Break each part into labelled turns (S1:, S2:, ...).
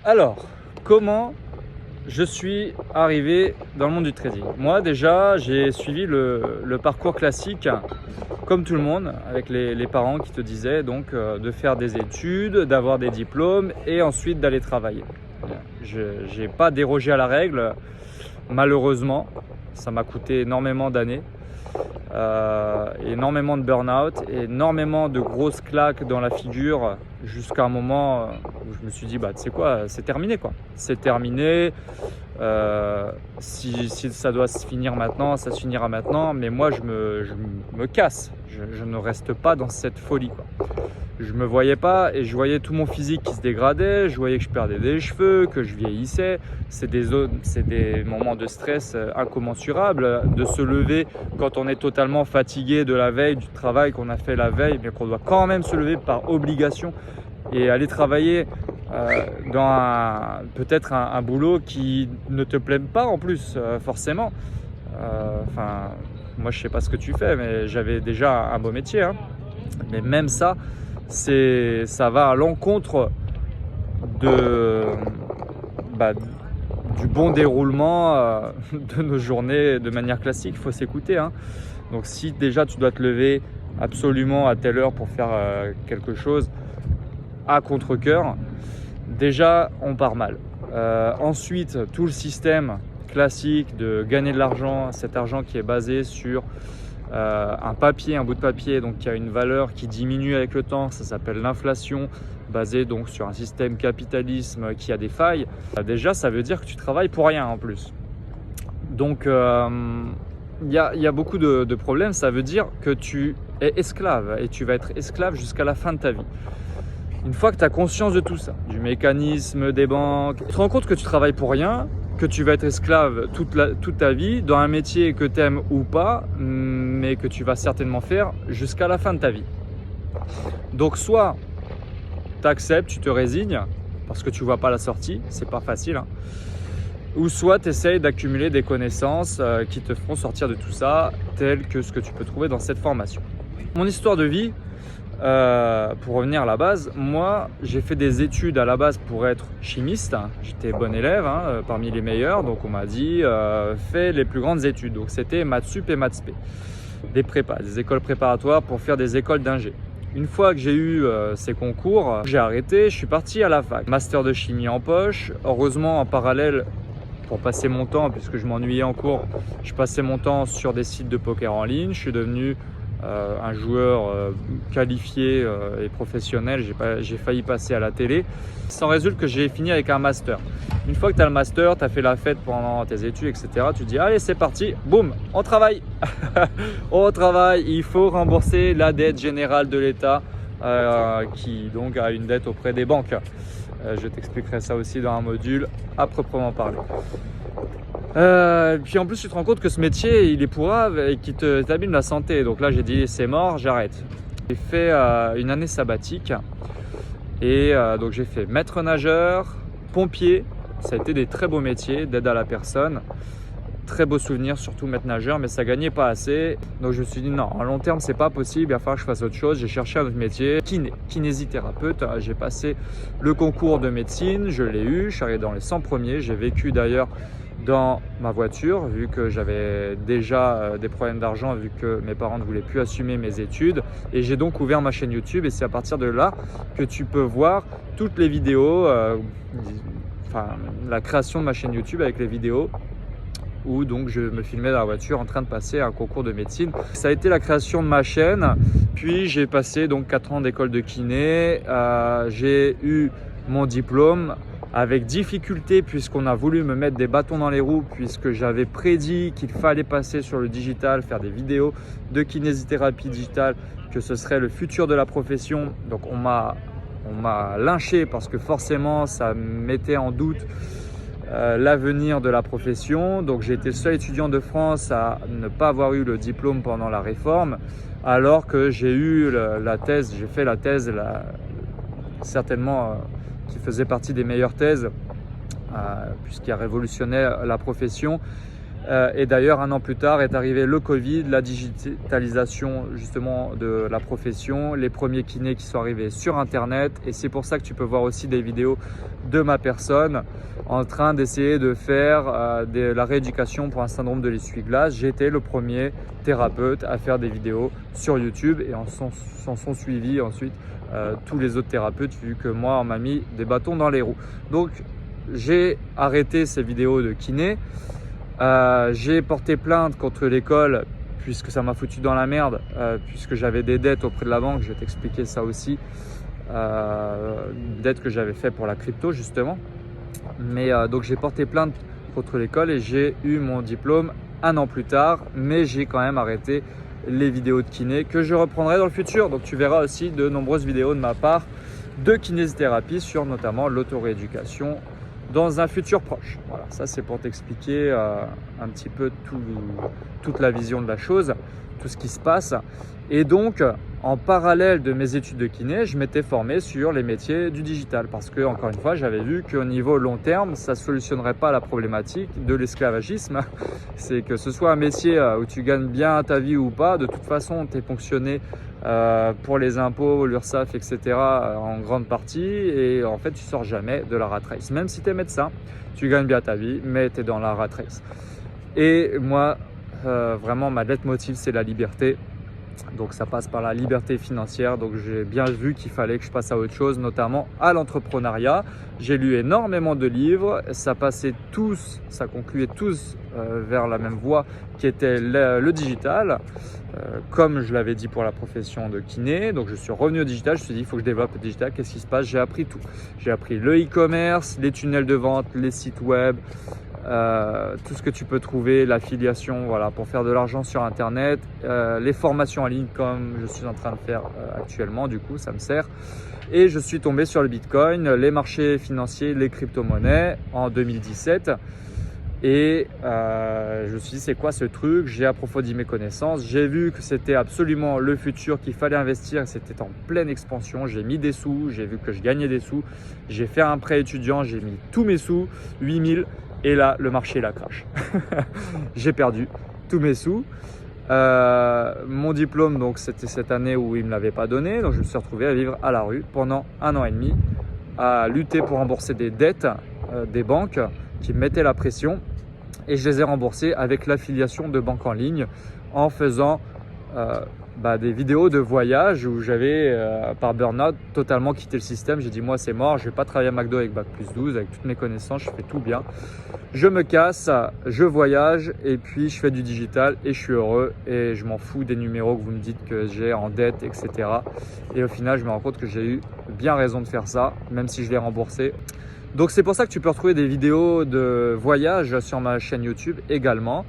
S1: Alors, comment je suis arrivé dans le monde du trading? Moi, déjà, j'ai suivi le parcours classique, comme tout le monde, avec les parents qui te disaient donc de faire des études, d'avoir des diplômes et ensuite d'aller travailler. Je n'ai pas dérogé à la règle, malheureusement. Ça m'a coûté énormément d'années, énormément de burn-out, énormément de grosses claques dans la figure, jusqu'à un moment où je me suis dit, bah, tu sais quoi, c'est terminé quoi. C'est terminé. Si ça doit se finir maintenant, ça se finira maintenant. Mais moi, je me casse. Je ne reste pas dans cette folie, quoi. Je me voyais pas et je voyais tout mon physique qui se dégradait. Je voyais que je perdais des cheveux, que je vieillissais. C'est des moments de stress incommensurables. De se lever quand on est totalement fatigué de la veille, du travail qu'on a fait la veille, mais qu'on doit quand même se lever par obligation et aller travailler dans peut-être un boulot qui ne te plaît pas en plus, forcément. Enfin, moi je sais pas ce que tu fais, mais j'avais déjà un beau métier, hein. Mais même ça, ça va à l'encontre de, bah, du bon déroulement de nos journées de manière classique. Il faut s'écouter, hein. Donc si déjà tu dois te lever absolument à telle heure pour faire quelque chose à contre-cœur, déjà on part mal. Ensuite, tout le système classique de gagner de l'argent, cet argent qui est basé sur un papier, un bout de papier, donc qui a une valeur qui diminue avec le temps, ça s'appelle l'inflation, basé donc sur un système capitalisme qui a des failles. Déjà, ça veut dire que tu travailles pour rien en plus. Donc il y a beaucoup de problèmes. Ça veut dire que tu es esclave et tu vas être esclave jusqu'à la fin de ta vie. Une fois que tu as conscience de tout ça, du mécanisme des banques, tu te rends compte que tu travailles pour rien, que tu vas être esclave toute ta vie dans un métier que tu aimes ou pas, mais que tu vas certainement faire jusqu'à la fin de ta vie. Donc soit tu acceptes, tu te résignes, parce que tu ne vois pas la sortie, c'est pas facile, hein. Ou soit tu essayes d'accumuler des connaissances qui te feront sortir de tout ça, telles que ce que tu peux trouver dans cette formation. Mon histoire de vie, pour revenir à la base, moi j'ai fait des études à la base pour être chimiste. J'étais bon élève, hein, parmi les meilleurs, donc on m'a dit fais les plus grandes études. Donc c'était maths sup et maths spé, des prépas, des écoles préparatoires pour faire des écoles d'ingé. Une fois que j'ai eu ces concours, j'ai arrêté, je suis parti à la fac. Master de chimie en poche. Heureusement, en parallèle, pour passer mon temps, puisque je m'ennuyais en cours, je passais mon temps sur des sites de poker en ligne. Je suis devenu un joueur qualifié et professionnel. J'ai failli passer à la télé. Sans résulte que j'ai fini avec un master. Une fois que tu as le master, tu as fait la fête pendant tes études, etc. Tu te dis allez, c'est parti, boum, on travaille. On travaille, il faut rembourser la dette générale de l'État qui donc a une dette auprès des banques. Je t'expliquerai ça aussi dans un module à proprement parler. Puis en plus tu te rends compte que ce métier il est pourrave et qui t'abîme la santé. Donc là j'ai dit c'est mort, j'arrête. J'ai fait une année sabbatique et donc j'ai fait maître nageur, pompier. Ça a été des très beaux métiers d'aide à la personne. Très beaux souvenirs, surtout maître nageur, mais ça gagnait pas assez. Donc je me suis dit non, à long terme c'est pas possible, il va falloir que je fasse autre chose. J'ai cherché un autre métier, kinésithérapeute. J'ai passé le concours de médecine, je l'ai eu, je suis arrivé dans les 100 premiers. J'ai vécu d'ailleurs dans ma voiture, vu que j'avais déjà des problèmes d'argent, vu que mes parents ne voulaient plus assumer mes études. Et j'ai donc ouvert ma chaîne YouTube et c'est à partir de là que tu peux voir toutes les vidéos, enfin la création de ma chaîne YouTube avec les vidéos où donc je me filmais dans la voiture en train de passer un concours de médecine. Ça a été la création de ma chaîne, puis j'ai passé donc 4 ans d'école de kiné, j'ai eu mon diplôme avec difficulté puisqu'on a voulu me mettre des bâtons dans les roues, puisque j'avais prédit qu'il fallait passer sur le digital, faire des vidéos de kinésithérapie digitale, que ce serait le futur de la profession. Donc on m'a lynché parce que forcément ça mettait en doute l'avenir de la profession. Donc j'ai été le seul étudiant de France à ne pas avoir eu le diplôme pendant la réforme, alors que j'ai eu la thèse, j'ai fait la thèse certainement qui faisait partie des meilleures thèses puisqu'il a révolutionné la profession. Et d'ailleurs, 1 an plus tard est arrivé le Covid, la digitalisation justement de la profession, les premiers kinés qui sont arrivés sur Internet. Et c'est pour ça que tu peux voir aussi des vidéos de ma personne en train d'essayer de faire la rééducation pour un syndrome de l'essuie-glace. J'ai été le premier thérapeute à faire des vidéos sur YouTube et s'en sont suivis ensuite tous les autres thérapeutes, vu que moi, on m'a mis des bâtons dans les roues. Donc, j'ai arrêté ces vidéos de kiné. J'ai porté plainte contre l'école puisque ça m'a foutu dans la merde, puisque j'avais des dettes auprès de la banque. Je vais t'expliquer ça aussi, dettes que j'avais fait pour la crypto justement. Mais donc j'ai porté plainte contre l'école et j'ai eu mon diplôme 1 an plus tard, mais j'ai quand même arrêté les vidéos de kiné que je reprendrai dans le futur. Donc tu verras aussi de nombreuses vidéos de ma part de kinésithérapie sur notamment l'auto-rééducation dans un futur proche. Voilà, ça c'est pour t'expliquer un petit peu toute la vision de la chose, tout ce qui se passe. Et donc, en parallèle de mes études de kiné, je m'étais formé sur les métiers du digital parce que, encore une fois, j'avais vu qu'au niveau long terme, ça ne solutionnerait pas la problématique de l'esclavagisme. C'est que ce soit un métier où tu gagnes bien ta vie ou pas, de toute façon, tu es ponctionné pour les impôts, l'URSSAF, etc. En grande partie, et en fait tu sors jamais de la rat race. Même si tu es médecin, tu gagnes bien ta vie, mais tu es dans la rat race. Et moi, vraiment, ma leitmotiv, c'est la liberté. Donc ça passe par la liberté financière. Donc j'ai bien vu qu'il fallait que je passe à autre chose, notamment à l'entrepreneuriat. J'ai lu énormément de livres, ça concluait tous vers la même voie qui était le digital. Comme je l'avais dit pour la profession de kiné, donc je suis revenu au digital, je me suis dit il faut que je développe le digital. Qu'est-ce qui se passe? J'ai appris tout. J'ai appris le e-commerce, les tunnels de vente, les sites web, tout ce que tu peux trouver, l'affiliation, voilà, pour faire de l'argent sur Internet, les formations en ligne comme je suis en train de faire actuellement, du coup ça me sert. Et je suis tombé sur le Bitcoin, les marchés financiers, les crypto-monnaies en 2017. Et je me suis dit c'est quoi ce truc? J'ai approfondi mes connaissances, j'ai vu que c'était absolument le futur, qu'il fallait investir, c'était en pleine expansion. J'ai mis des sous, j'ai vu que je gagnais des sous, j'ai fait un prêt étudiant, j'ai mis tous mes sous, 8000, et là le marché il a crash. J'ai perdu tous mes sous. Mon diplôme, donc c'était cette année où il ne me l'avait pas donné, donc je me suis retrouvé à vivre à la rue pendant 1 an et demi, à lutter pour rembourser des dettes des banques qui me mettaient la pression. Et je les ai remboursés avec l'affiliation de banque en ligne en faisant des vidéos de voyage où j'avais, par burn-out, totalement quitté le système. J'ai dit moi c'est mort, je ne vais pas travailler à McDo avec Bac+12, avec toutes mes connaissances, je fais tout bien. Je me casse, je voyage et puis je fais du digital et je suis heureux et je m'en fous des numéros que vous me dites que j'ai en dette, etc. Et au final, je me rends compte que j'ai eu bien raison de faire ça, même si je l'ai remboursé. Donc c'est pour ça que tu peux retrouver des vidéos de voyage sur ma chaîne YouTube également.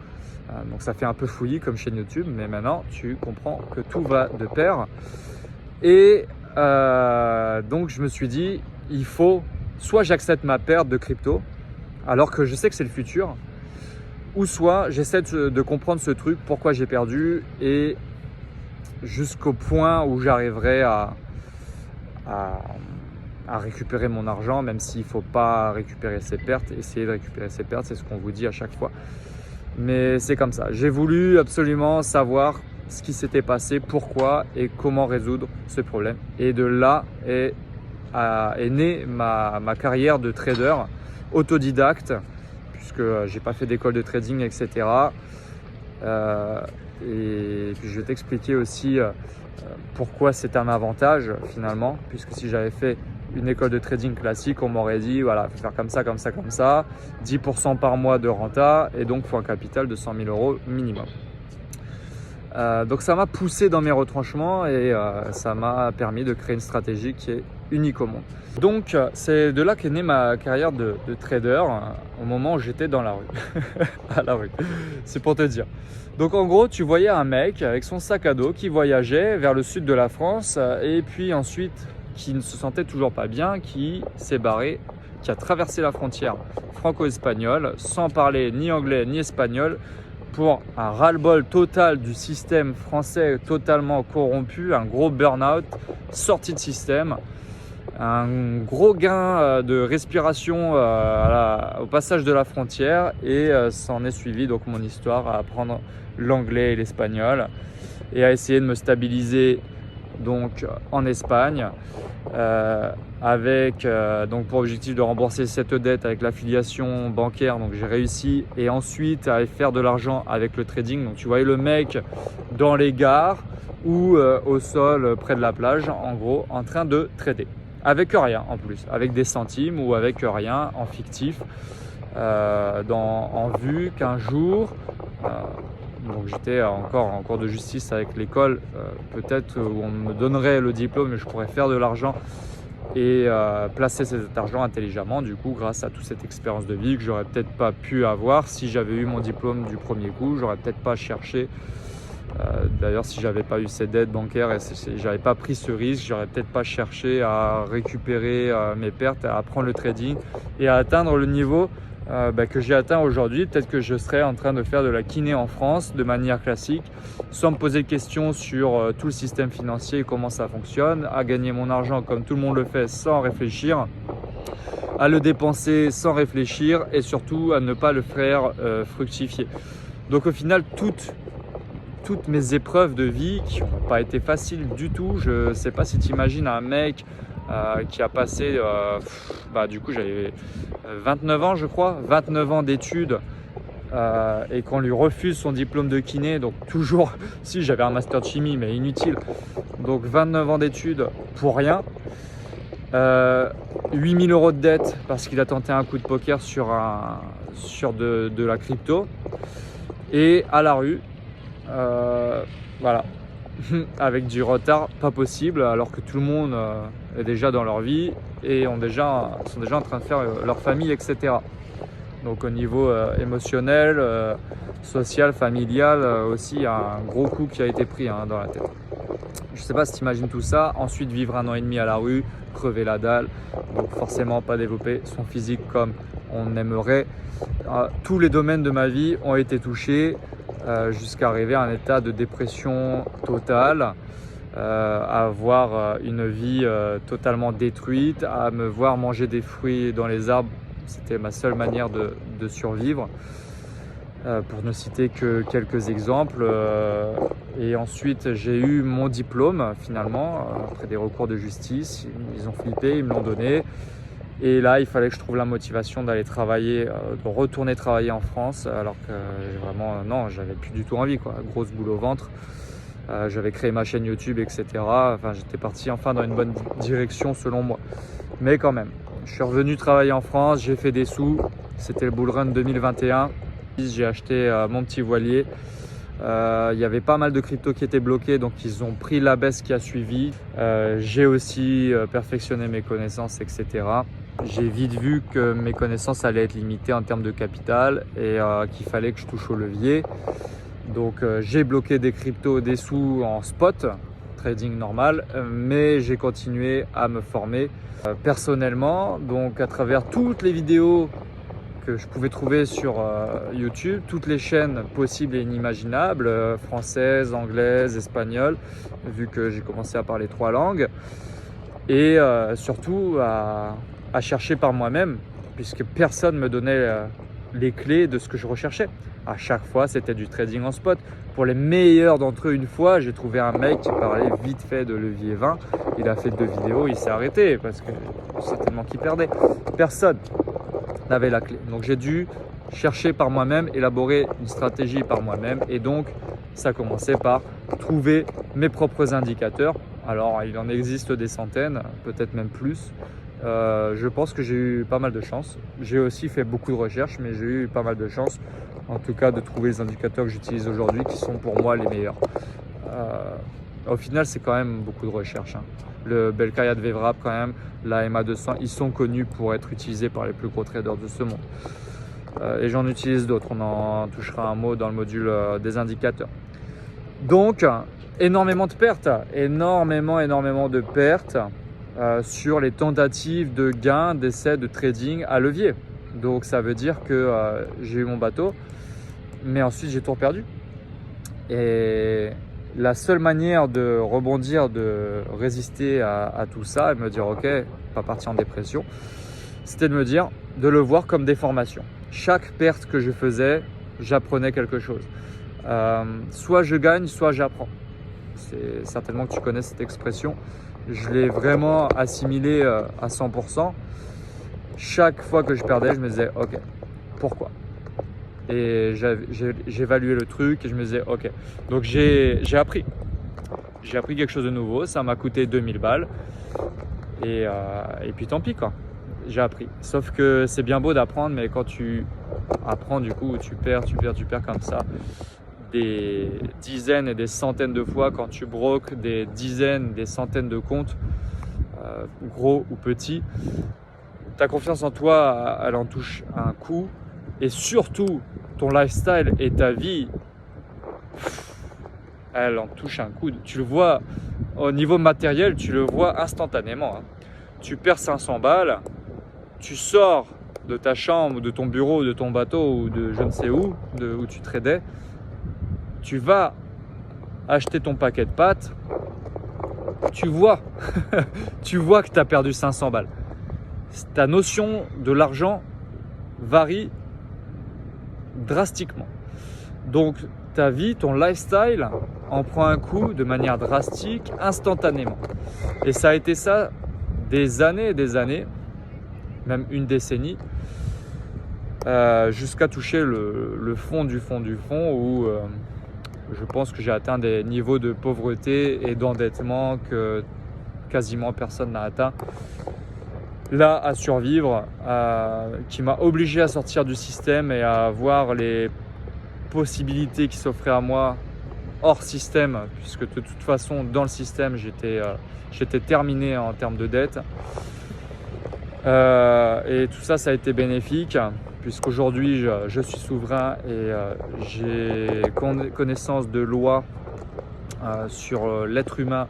S1: Donc ça fait un peu fouillis comme chaîne YouTube, mais maintenant tu comprends que tout va de pair. Et donc je me suis dit, il faut soit j'accepte ma perte de crypto, alors que je sais que c'est le futur, ou soit j'essaie de comprendre ce truc, pourquoi j'ai perdu, et jusqu'au point où j'arriverai à récupérer mon argent, même s'il ne faut pas récupérer ses pertes, essayer de récupérer ses pertes, c'est ce qu'on vous dit à chaque fois. Mais c'est comme ça, j'ai voulu absolument savoir ce qui s'était passé, pourquoi et comment résoudre ce problème. Et de là est née ma carrière de trader autodidacte, puisque j'ai pas fait d'école de trading, etc. Et puis je vais t'expliquer aussi pourquoi c'est un avantage finalement, puisque si j'avais fait une école de trading classique, on m'aurait dit voilà, faut faire comme ça, comme ça, comme ça, 10% par mois de renta, et donc il faut un capital de 100 000 € minimum. Donc ça m'a poussé dans mes retranchements et ça m'a permis de créer une stratégie qui est unique au monde. Donc c'est de là qu'est née ma carrière de trader au moment où j'étais dans la rue, à la rue, c'est pour te dire. Donc en gros, tu voyais un mec avec son sac à dos qui voyageait vers le sud de la France et puis ensuite qui ne se sentait toujours pas bien, qui s'est barré, qui a traversé la frontière franco-espagnole sans parler ni anglais ni espagnol pour un ras-le-bol total du système français totalement corrompu, un gros burn-out, sorti de système. un gros gain de respiration au passage de la frontière et s'en est suivi donc mon histoire à apprendre l'anglais et l'espagnol et à essayer de me stabiliser donc en Espagne avec donc pour objectif de rembourser cette dette avec l'affiliation bancaire. Donc j'ai réussi, et ensuite à faire de l'argent avec le trading. Donc tu voyais le mec dans les gares ou au sol près de la plage, en gros en train de trader avec rien en plus, avec des centimes ou avec rien en fictif en vue qu'un jour donc j'étais encore en cours de justice avec l'école, peut-être où on me donnerait le diplôme et je pourrais faire de l'argent et placer cet argent intelligemment, du coup, grâce à toute cette expérience de vie que j'aurais peut-être pas pu avoir si j'avais eu mon diplôme du premier coup. J'aurais peut-être pas cherché, d'ailleurs si j'avais pas eu cette dette bancaire et j'avais pas pris ce risque, j'aurais peut-être pas cherché à récupérer mes pertes, à apprendre le trading et à atteindre le niveau que j'ai atteint aujourd'hui. Peut-être que je serais en train de faire de la kiné en France de manière classique, sans me poser de questions sur tout le système financier et comment ça fonctionne, à gagner mon argent comme tout le monde le fait sans réfléchir, à le dépenser sans réfléchir et surtout à ne pas le faire fructifier. Donc au final, toutes mes épreuves de vie qui n'ont pas été faciles du tout. Je ne sais pas si tu imagines un mec qui a passé, du coup j'avais 29 ans je crois, 29 ans d'études et qu'on lui refuse son diplôme de kiné, donc toujours, si j'avais un master de chimie mais inutile, donc 29 ans d'études pour rien, 8 000 € de dette parce qu'il a tenté un coup de poker sur de la crypto et à la rue, voilà. Avec du retard pas possible alors que tout le monde est déjà dans leur vie et sont déjà en train de faire leur famille, etc. Donc au niveau émotionnel, social, familial aussi, il y a un gros coup qui a été pris dans la tête. Je sais pas si tu imagines tout ça. Ensuite vivre 1 an et demi à la rue, crever la dalle, donc forcément pas développer son physique comme on aimerait. Tous les domaines de ma vie ont été touchés. Jusqu'à arriver à un état de dépression totale, à avoir une vie totalement détruite, à me voir manger des fruits dans les arbres. C'était ma seule manière de survivre, pour ne citer que quelques exemples. Et ensuite j'ai eu mon diplôme finalement, après des recours de justice. Ils ont flippé, ils me l'ont donné. Et là, il fallait que je trouve la motivation d'aller travailler, de retourner travailler en France, alors que vraiment, non, j'avais plus du tout envie, quoi. Grosse boule au ventre. J'avais créé ma chaîne YouTube, etc. Enfin, j'étais parti enfin dans une bonne direction selon moi. Mais quand même, je suis revenu travailler en France, j'ai fait des sous. C'était le bull run 2021. J'ai acheté mon petit voilier. Il y avait pas mal de cryptos qui étaient bloqués, donc ils ont pris la baisse qui a suivi. J'ai aussi perfectionné mes connaissances, etc. J'ai vite vu que mes connaissances allaient être limitées en termes de capital et qu'il fallait que je touche au levier. Donc j'ai bloqué des cryptos, des sous en spot, trading normal, mais j'ai continué à me former personnellement, donc à travers toutes les vidéos que je pouvais trouver sur YouTube, toutes les chaînes possibles et inimaginables, françaises, anglaises, espagnoles, vu que j'ai commencé à parler 3 langues, et surtout à chercher par moi-même, puisque personne ne me donnait les clés de ce que je recherchais. À chaque fois, c'était du trading en spot. Pour les meilleurs d'entre eux, une fois, j'ai trouvé un mec qui parlait vite fait de levier 20. Il a fait 2 vidéos, il s'est arrêté parce que c'est tellement qu'il perdait. Personne n'avait la clé. Donc j'ai dû chercher par moi-même, élaborer une stratégie par moi-même. Et donc, ça a commencé par trouver mes propres indicateurs. Alors, il en existe des centaines, peut-être même plus. Je pense que j'ai eu pas mal de chance. J'ai aussi fait beaucoup de recherches, mais j'ai eu pas mal de chance, en tout cas, de trouver les indicateurs que j'utilise aujourd'hui qui sont pour moi les meilleurs. Au final, c'est quand même beaucoup de recherches. Le Belkaya de Vevrap, quand même, la MA200, ils sont connus pour être utilisés par les plus gros traders de ce monde. Et j'en utilise d'autres. On en touchera un mot dans le module des indicateurs. Donc, énormément de pertes, énormément de pertes sur les tentatives de gains, d'essais de trading à levier. Donc, ça veut dire que j'ai eu mon bateau, mais ensuite j'ai tout perdu. Et la seule manière de rebondir, de résister à tout ça et me dire ok, pas partir en dépression, c'était de me dire, de le voir comme des formations. Chaque perte que je faisais, j'apprenais quelque chose. Soit je gagne, soit j'apprends. C'est certainement que tu connais cette expression. Je l'ai vraiment assimilée à 100%. Chaque fois que je perdais, je me disais ok, pourquoi? Et j'évaluais le truc et je me disais ok. Donc j'ai appris. J'ai appris quelque chose de nouveau. Ça m'a coûté 2000 balles. Et puis tant pis quoi. J'ai appris. Sauf que c'est bien beau d'apprendre, mais quand tu apprends du coup, tu perds comme ça des dizaines et des centaines de fois, quand tu broques des dizaines, des centaines de comptes, gros ou petits, ta confiance en toi, elle en touche un coup. Et surtout, ton lifestyle et ta vie, elle en touche un coup. Tu le vois au niveau matériel, tu le vois instantanément. Tu perds 500 balles, tu sors de ta chambre, de ton bureau, de ton bateau ou de je ne sais où, où tu tradais, tu vas acheter ton paquet de pâtes, tu vois, tu vois que tu as perdu 500 balles. Ta notion de l'argent varie drastiquement. Donc ta vie, ton lifestyle en prend un coup de manière drastique, instantanément. Et ça a été ça des années et des années, même une décennie, jusqu'à toucher le fond du fond du fond où je pense que j'ai atteint des niveaux de pauvreté et d'endettement que quasiment personne n'a atteint. Là, à survivre, qui m'a obligé à sortir du système et à voir les possibilités qui s'offraient à moi hors système, puisque de toute façon, dans le système, j'étais terminé en termes de dette. Et tout ça, ça a été bénéfique, puisqu'aujourd'hui, je suis souverain et j'ai connaissance de lois sur l'être humain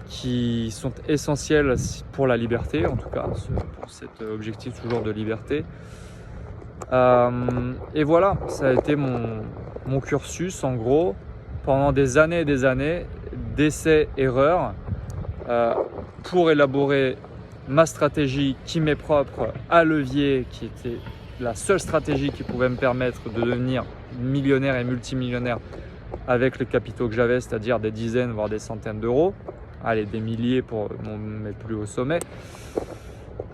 S1: qui sont essentielles pour la liberté, en tout cas, pour cet objectif toujours de liberté. Et voilà, ça a été mon cursus, en gros, pendant des années et des années, d'essais-erreurs, pour élaborer ma stratégie qui m'est propre à levier, qui était la seule stratégie qui pouvait me permettre de devenir millionnaire et multimillionnaire avec les capitaux que j'avais, c'est-à-dire des dizaines voire des centaines d'euros, allez, des milliers pour mes plus hauts sommets.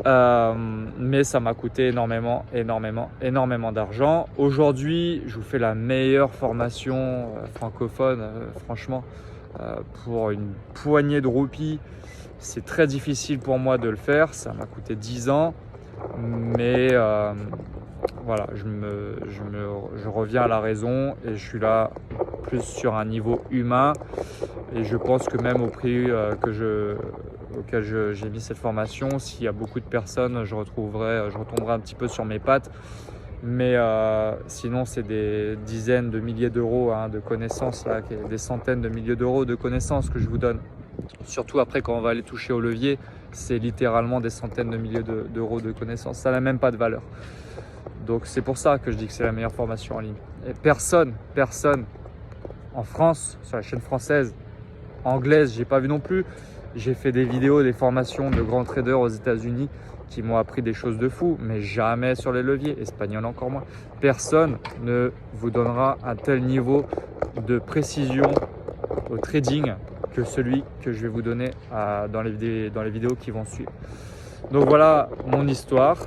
S1: Mais ça m'a coûté énormément d'argent. Aujourd'hui, je vous fais la meilleure formation francophone, franchement, pour une poignée de roupies. C'est très difficile pour moi de le faire, ça m'a coûté 10 ans, mais voilà, je reviens à la raison et je suis là plus sur un niveau humain. Et je pense que même au prix auquel j'ai mis cette formation, s'il y a beaucoup de personnes, je retomberai un petit peu sur mes pattes. Mais sinon, c'est des dizaines de milliers d'euros de connaissances, là, des centaines de milliers d'euros de connaissances que je vous donne. Surtout après, quand on va aller toucher au levier, c'est littéralement des centaines de milliers d'euros de connaissances. Ça n'a même pas de valeur. Donc c'est pour ça que je dis que c'est la meilleure formation en ligne. Et personne en France, sur la chaîne française, anglaise, j'ai pas vu non plus. J'ai fait des vidéos, des formations de grands traders aux États-Unis qui m'ont appris des choses de fou, mais jamais sur les leviers, espagnol encore moins. Personne ne vous donnera un tel niveau de précision au trading que celui que je vais vous donner dans les vidéos qui vont suivre. Donc voilà mon histoire.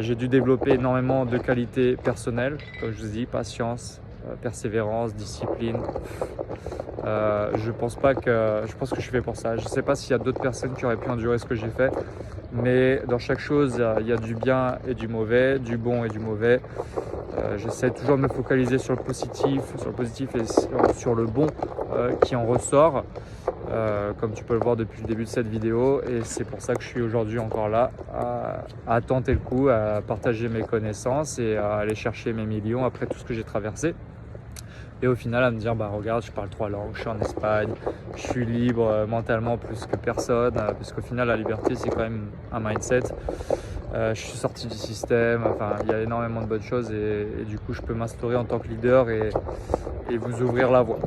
S1: J'ai dû développer énormément de qualités personnelles, comme je vous dis, patience, persévérance, discipline. Je pense que je suis fait pour ça. Je ne sais pas s'il y a d'autres personnes qui auraient pu endurer ce que j'ai fait, mais dans chaque chose, il y a du bien et du mauvais, du bon et du mauvais. J'essaie toujours de me focaliser sur le positif et sur le bon qui en ressort, comme tu peux le voir depuis le début de cette vidéo. Et c'est pour ça que je suis aujourd'hui encore là, à tenter le coup, à partager mes connaissances et à aller chercher mes millions après tout ce que j'ai traversé. Et au final, à me dire, bah regarde, je parle 3 langues, je suis en Espagne, je suis libre mentalement plus que personne, puisqu'au final, la liberté, c'est quand même un mindset. Je suis sorti du système, enfin, il y a énormément de bonnes choses et du coup, je peux m'instaurer en tant que leader et vous ouvrir la voie.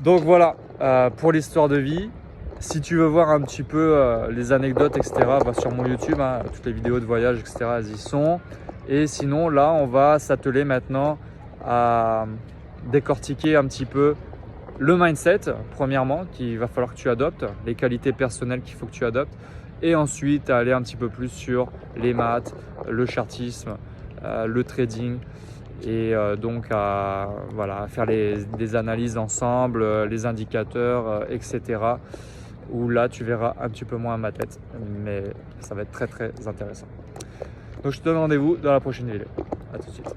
S1: Donc voilà pour l'histoire de vie. Si tu veux voir un petit peu les anecdotes, etc., va sur mon YouTube, hein, toutes les vidéos de voyage, etc., elles y sont. Et sinon, là, on va s'atteler maintenant à décortiquer un petit peu le mindset, premièrement, qu'il va falloir que tu adoptes, les qualités personnelles qu'il faut que tu adoptes, et ensuite aller un petit peu plus sur les maths, le chartisme, le trading, et donc à faire des analyses ensemble, les indicateurs, etc. Où là, tu verras un petit peu moins ma tête, mais ça va être très très intéressant. Donc je te donne rendez-vous dans la prochaine vidéo. À tout de suite.